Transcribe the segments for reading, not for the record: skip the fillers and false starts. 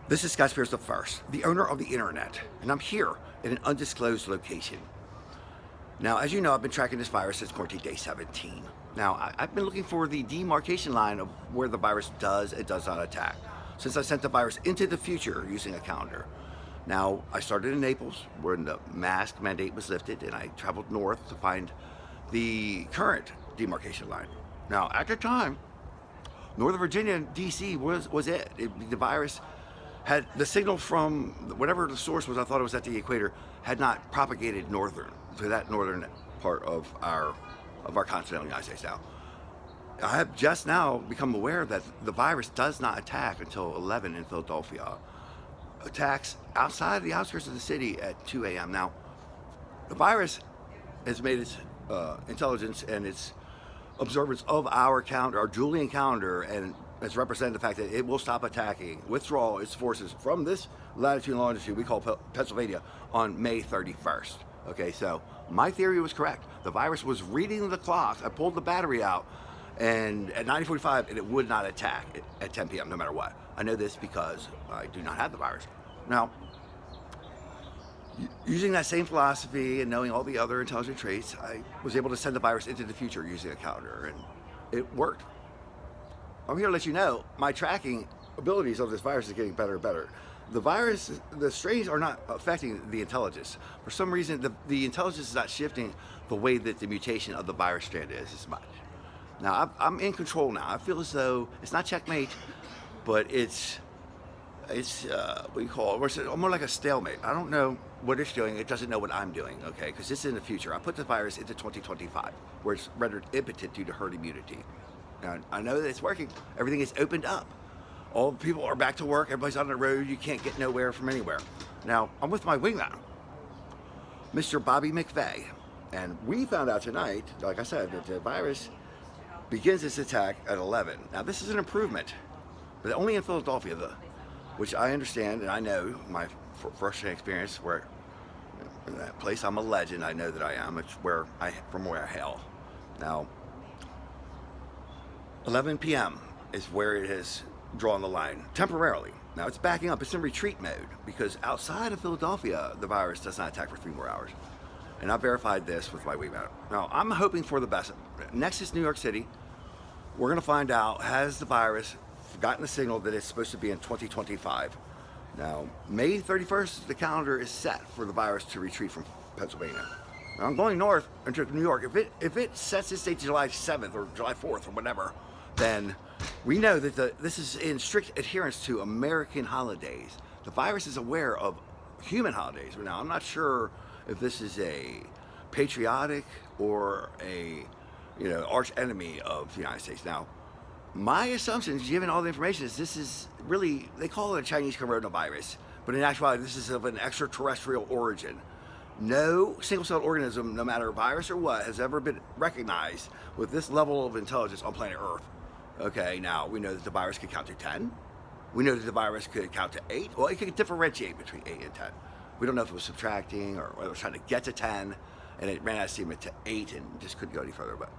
This is Scott Spears the First, the owner of the internet, and I'm here in an undisclosed location. Now, as you know, I've been tracking this virus since quarantine day 17. Now, I've been looking for the demarcation line of where the virus does and does not attack, since I sent the virus into the future using a calendar. Now, I started in Naples, where the mask mandate was lifted, and I traveled north to find the current demarcation line. Now, at the time, Northern Virginia and D.C. was it. The virus had the signal from whatever the source was, I thought it was at the equator, had not propagated northern to that northern part of our continental United States. Now, I have just now become aware that the virus does not attack until 11 in Philadelphia. Attacks outside the outskirts of the city at 2 a.m. Now, the virus has made its intelligence and its observance of our calendar, our Julian calendar, and has represented the fact that it will stop attacking, withdraw its forces from this latitude and longitude we call Pennsylvania on May 31st. Okay, so my theory was correct. The virus was reading the clock. I pulled the battery out, and at 9:45, and it would not attack at 10 p.m. no matter what. I know this because I do not have the virus. Now, using that same philosophy and knowing all the other intelligent traits, I was able to send the virus into the future using a calendar, and it worked. I'm here to let you know my tracking abilities of this virus is getting better and better. The virus, the strains are not affecting the intelligence. For some reason, the intelligence is not shifting the way that the mutation of the virus strand is as much. Now, I'm in control now. I feel as though it's not checkmate, but it's what do you call it? It's more like a stalemate. I don't know what it's doing. It doesn't know what I'm doing, okay? Because it's in the future. I put the virus into 2025, where it's rendered impotent due to herd immunity. Now, I know that it's working. Everything is opened up. All the people are back to work. Everybody's on the road. You can't get nowhere from anywhere. Now, I'm with my wingman, Mr. Bobby McVeigh. And we found out tonight, like I said, that the virus begins its attack at 11. Now, this is an improvement, but only in Philadelphia, which I understand and I know my first-hand experience where in that place I'm a legend. I know that I am. It's from where I hail. Now, 11 p.m. is where it has drawn the line temporarily. Now it's backing up. It's in retreat mode because outside of Philadelphia, the virus does not attack for 3 more hours. And I verified this with my wingman. Now I'm hoping for the best. Next is New York City. We're going to find out, has the virus gotten the signal that it's supposed to be in 2025? Now, May 31st, the calendar is set for the virus to retreat from Pennsylvania. Now, I'm going north into New York. If it sets its date July 7th or July 4th or whatever, then we know that this is in strict adherence to American holidays. The virus is aware of human holidays. Now, I'm not sure if this is a patriotic or a arch enemy of the United States. Now, my assumptions, given all the information, is this is really, they call it a Chinese coronavirus, but in actuality, this is of an extraterrestrial origin. No single-celled organism, no matter virus or what, has ever been recognized with this level of intelligence on planet Earth. Okay, now we know that the virus could count to 10. We know that the virus could count to 8. Well, it could differentiate between 8 and 10. We don't know if it was subtracting or whether it was trying to get to 10, and it ran out of steam to 8 and just couldn't go any further. But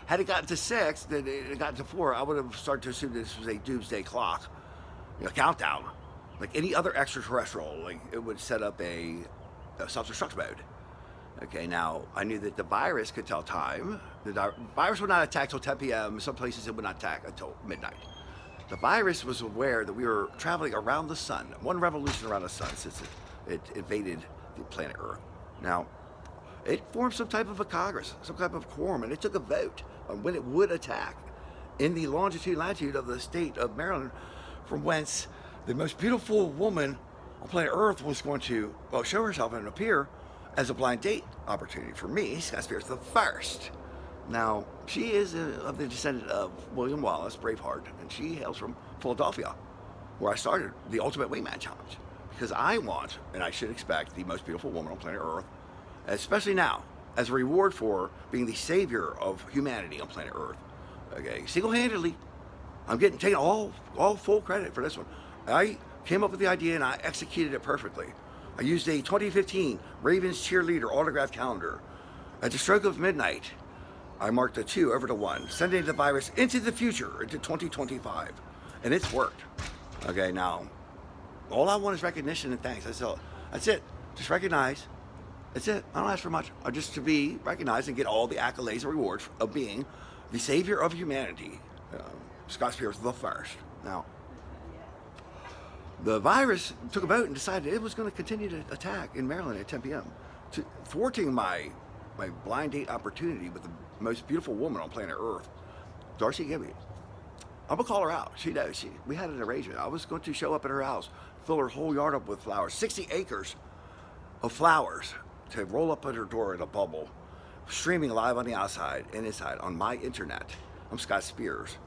had it gotten to 6, then it got to 4, I would have started to assume this was a doomsday clock, countdown. Like any other extraterrestrial, like it would set up a self-destruct mode. Okay, now I knew that the virus could tell time. The virus would not attack till 10 p.m. Some places it would not attack until midnight. The virus was aware that we were traveling around the sun, one revolution around the sun since it invaded the planet Earth. Now, it formed some type of a Congress, some type of quorum, and it took a vote on when it would attack in the longitude and latitude of the state of Maryland, from whence the most beautiful woman on planet Earth was going to show herself and appear as a blind date opportunity for me, Scott Spears the First. Now, she is of the descendant of William Wallace, Braveheart, and she hails from Philadelphia, where I started the Ultimate Wingman Challenge. Because I want, and I should expect, the most beautiful woman on planet Earth, especially now, as a reward for being the savior of humanity on planet Earth. Okay, single-handedly, I'm taking all full credit for this one. I came up with the idea and I executed it perfectly. I used a 2015 Ravens cheerleader autograph calendar. At the stroke of midnight, I marked a 2 over to 1, sending the virus into the future, into 2025. And it's worked. Okay, now, all I want is recognition and thanks. That's it. Just recognize. That's it. I don't ask for much. Just to be recognized and get all the accolades and rewards of being the savior of humanity. Scott Spears the first. Now, the virus took a vote and decided it was going to continue to attack in Maryland at 10 p.m., thwarting my blind date opportunity with the most beautiful woman on planet Earth, Darcy Gibby. I'm gonna call her out. She knows. We had an arrangement. I was going to show up at her house, fill her whole yard up with flowers, 60 acres of flowers, to roll up at her door in a bubble, streaming live on the outside and inside on my internet. I'm Scott Spears,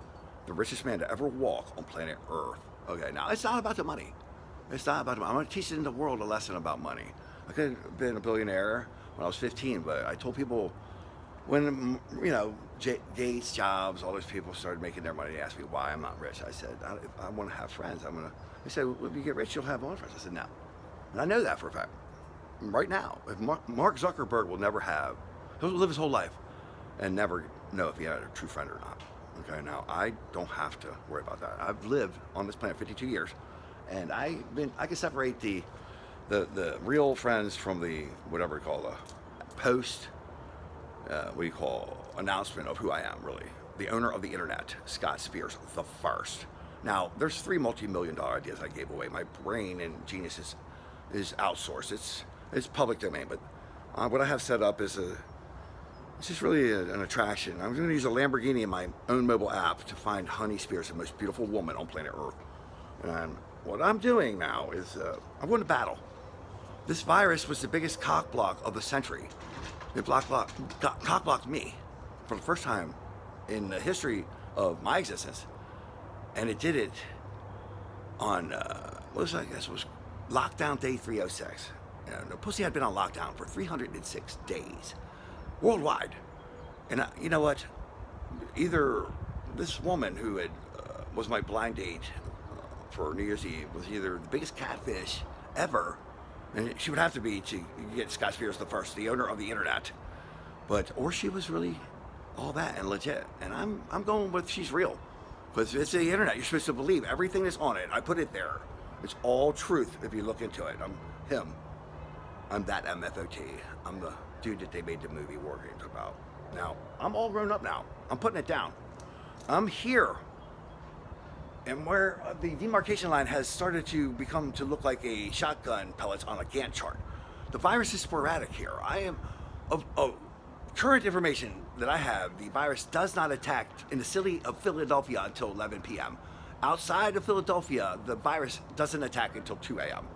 the richest man to ever walk on planet Earth. Okay, now it's not about the money. It's not about the money. I'm gonna teach the world a lesson about money. I could have been a billionaire when I was 15, but I told people when, Gates, Jobs, all those people started making their money, they asked me why I'm not rich. I said, I want to have friends. They said, well, if you get rich, you'll have more friends. I said, no. And I know that for a fact. Right now, if Mark Zuckerberg will never he'll live his whole life and never know if he had a true friend or not. Okay, now I don't have to worry about that. I've lived on this planet 52 years, and I can separate the real friends from the whatever you call the post announcement of who I am, really. The owner of the internet, Scott Spears the first. Now, there's 3 multi-million-dollar ideas I gave away. My brain and genius is outsourced. It's public domain, but what I have set up is it's just really an attraction. I'm going to use a Lamborghini in my own mobile app to find Honey Spears, the most beautiful woman on planet Earth. And what I'm doing now is I'm going to battle. This virus was the biggest cock block of the century. It cock blocked me for the first time in the history of my existence, and it did it on was lockdown day 306. The pussy had been on lockdown for 306 days, worldwide. And you know what? Either this woman who was my blind date for New Year's Eve was either the biggest catfish ever, and she would have to be to get Scott Spears the first, the owner of the internet, or she was really all that and legit. And I'm going with she's real, because it's the internet. You're supposed to believe everything that's on it. I put it there. It's all truth if you look into it. I'm him. I'm that MFOT. I'm the dude that they made the movie War Games about. Now, I'm all grown up now. I'm putting it down. I'm here. And where the demarcation line has started to look like a shotgun pellets on a Gantt chart. The virus is sporadic here. I am, of current information that I have, the virus does not attack in the city of Philadelphia until 11 p.m. Outside of Philadelphia, the virus doesn't attack until 2 a.m.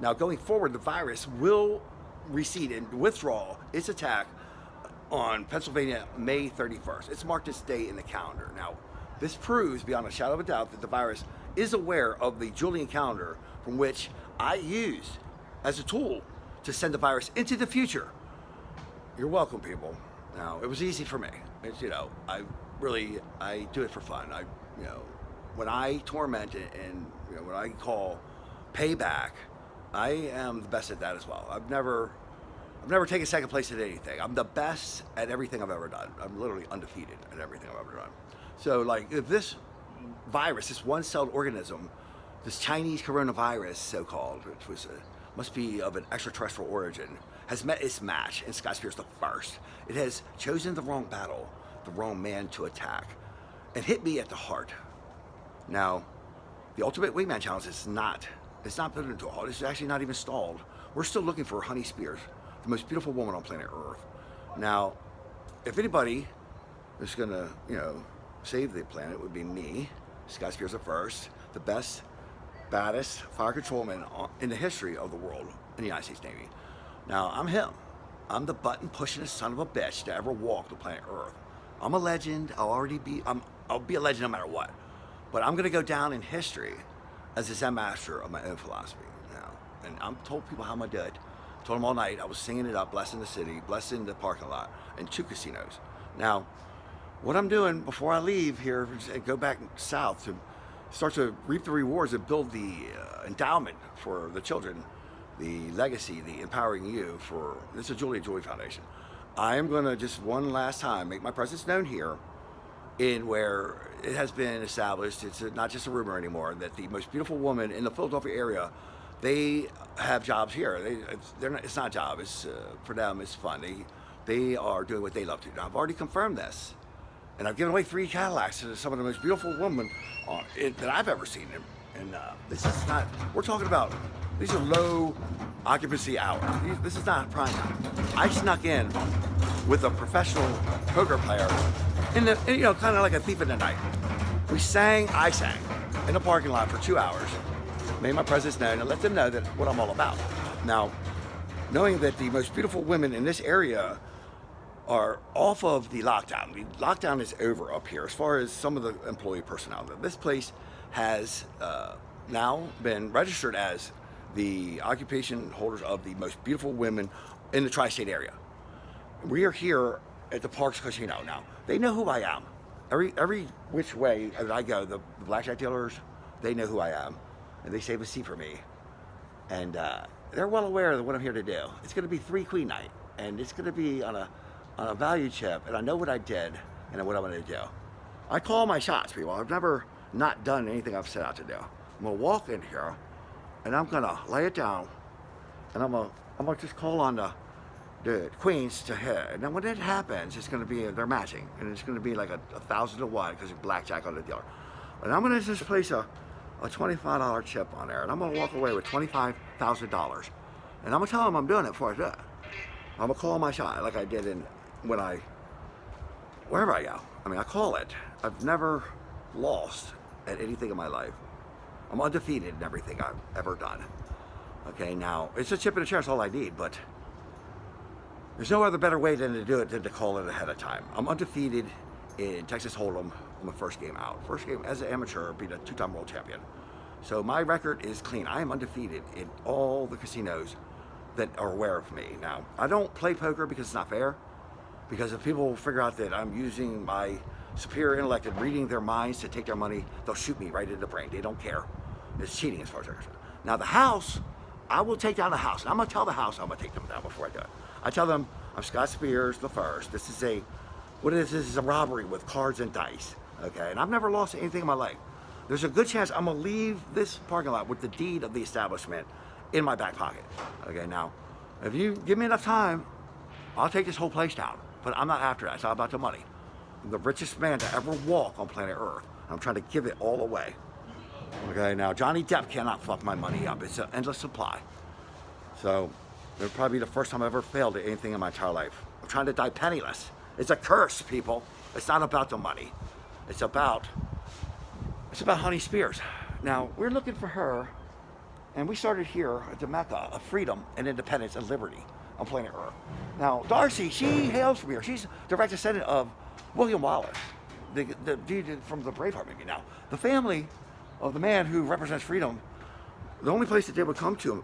Now, going forward, the virus will recede and withdraw its attack on Pennsylvania, May 31st. It's marked this day in the calendar. Now, this proves beyond a shadow of a doubt that the virus is aware of the Julian calendar, from which I used as a tool to send the virus into the future. You're welcome, people. Now, it was easy for me. It's, I do it for fun. When I torment and when I call payback, I am the best at that as well. I've never taken second place at anything. I'm the best at everything I've ever done. I'm literally undefeated at everything I've ever done. So, if this virus, this one-celled organism, this Chinese coronavirus, so-called, which must be of an extraterrestrial origin, has met its match in Scott Spears the first. It has chosen the wrong battle, the wrong man to attack, and hit me at the heart. Now, the Ultimate Wingman Challenge is not put into a halt. It's actually not even stalled. We're still looking for Honey Spears, the most beautiful woman on planet Earth. Now, if anybody is going to, save the planet, it would be me, Scott Spears the first, the best, baddest fire controlman in the history of the world in the United States Navy. Now, I'm him. I'm the button-pushing son of a bitch to ever walk the planet Earth. I'm a legend. I'll be a legend no matter what. But I'm going to go down in history as a Zen master of my own philosophy now. And I'm told people how I'm going to do it. I told them all night. I was singing it up, blessing the city, blessing the parking lot, and 2 casinos. Now, what I'm doing before I leave here and go back south to start to reap the rewards and build the endowment for the children, the legacy, the empowering you for, this is Julia Joy Foundation. I am going to just one last time make my presence known here in where it has been established, it's not just a rumor anymore, that the most beautiful woman in the Philadelphia area, they have jobs here. It's not a job. It's for them. It's fun. They are doing what they love to do. Now, I've already confirmed this, and I've given away 3 Cadillacs to some of the most beautiful women that I've ever seen. And this is not. We're talking about. These are low occupancy hours. This is not prime time. I snuck in with a professional poker player, kind of like a thief in the night. I sang in the parking lot for 2 hours. Made my presence known and let them know that what I'm all about. Now, knowing that the most beautiful women in this area are off of the lockdown. The lockdown is over up here as far as some of the employee personnel. This place has now been registered as the occupation holders of the most beautiful women in the tri-state area. We are here at the Parks Casino now. They know who I am. Every which way that I go, the blackjack dealers, they know who I am. And they save a seat for me. And they're well aware of what I'm here to do. It's going to be 3 Queen night. And it's going to be on a value chip. And I know what I did and what I'm going to do. I call my shots, people. I've never not done anything I've set out to do. I'm going to walk in here. And I'm going to lay it down. And I'm going to just call on the queens to hit. And then when it happens, it's going to be, they're matching. And it's going to be like 1,000 to 1 because it's blackjack on the dealer. And I'm going to just place a $25 chip on there, and I'm gonna walk away with $25,000. And I'm gonna tell them I'm doing it before I do it. I'm gonna call my shot like I did wherever I go. I mean, I call it. I've never lost at anything in my life. I'm undefeated in everything I've ever done. Okay, now, it's a chip and a chair, it's all I need, but there's no other better way than to do it than to call it ahead of time. I'm undefeated in Texas Hold'em on the first game out. First game as an amateur, beat a 2-time world champion. So my record is clean. I am undefeated in all the casinos that are aware of me. Now, I don't play poker because it's not fair. Because if people figure out that I'm using my superior intellect and reading their minds to take their money, they'll shoot me right in the brain. They don't care. It's cheating as far as they're concerned. Now the house, I will take down the house. And I'm gonna tell the house I'm gonna take them down before I do it. I tell them I'm Scott Spears the first. This is a robbery with cards and dice. Okay, and I've never lost anything in my life. There's a good chance I'm gonna leave this parking lot with the deed of the establishment in my back pocket. Okay, now, if you give me enough time, I'll take this whole place down. But I'm not after that. It's not about the money. I'm the richest man to ever walk on planet Earth. I'm trying to give it all away. Okay, now Johnny Depp cannot fuck my money up. It's an endless supply. So, it'll probably be the first time I ever failed at anything in my entire life. I'm trying to die penniless. It's a curse, people. It's not about the money. It's about Honey Spears. Now, we're looking for her, and we started here at the Mecca of freedom and independence and liberty on planet Earth. Now, Darcy, she hails from here. She's direct descendant of William Wallace, the dude from the Braveheart movie. Now, the family of the man who represents freedom, the only place that they would come to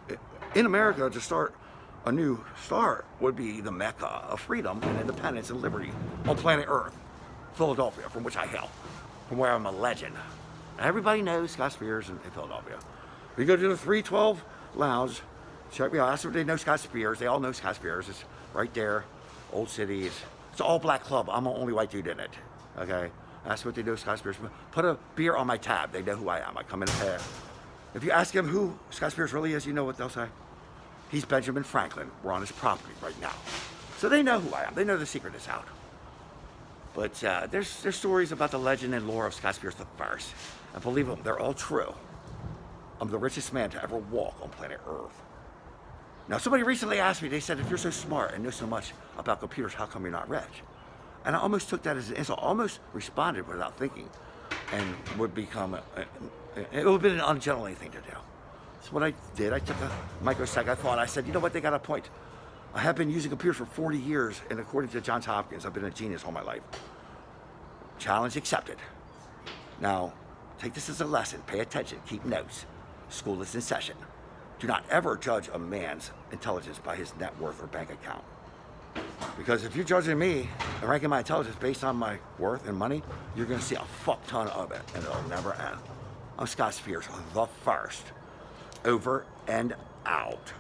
in America to start a new start would be the Mecca of freedom and independence and liberty on planet Earth, Philadelphia, from which I hail, from where I'm a legend. Everybody knows Scott Spears in Philadelphia. We go to the 312 Lounge, check me out. Ask them if they know Scott Spears. They all know Scott Spears. It's right there, Old City. It's an all-black club. I'm the only white dude in it. Okay. Ask what they know Scott Spears. Put a beer on my tab. They know who I am. I come in and pay. If you ask them who Scott Spears really is, you know what they'll say. He's Benjamin Franklin. We're on his property right now. So they know who I am. They know the secret is out. But there's stories about the legend and lore of Scott Spears the First. And believe them, they're all true. I'm the richest man to ever walk on planet Earth. Now, somebody recently asked me, they said, if you're so smart and know so much about computers, how come you're not rich? And I almost took that as an insult. I almost responded without thinking and would become, it would have been an ungentlemanly thing to do. So what I did, I took a microsecond, I said, you know what, they got a point. I have been using computers for 40 years, and according to Johns Hopkins, I've been a genius all my life. Challenge accepted. Now, take this as a lesson. Pay attention. Keep notes. School is in session. Do not ever judge a man's intelligence by his net worth or bank account. Because if you're judging me and ranking my intelligence based on my worth and money, you're going to see a fuck ton of it, and it'll never end. I'm Scott Spears, the First. Over and out.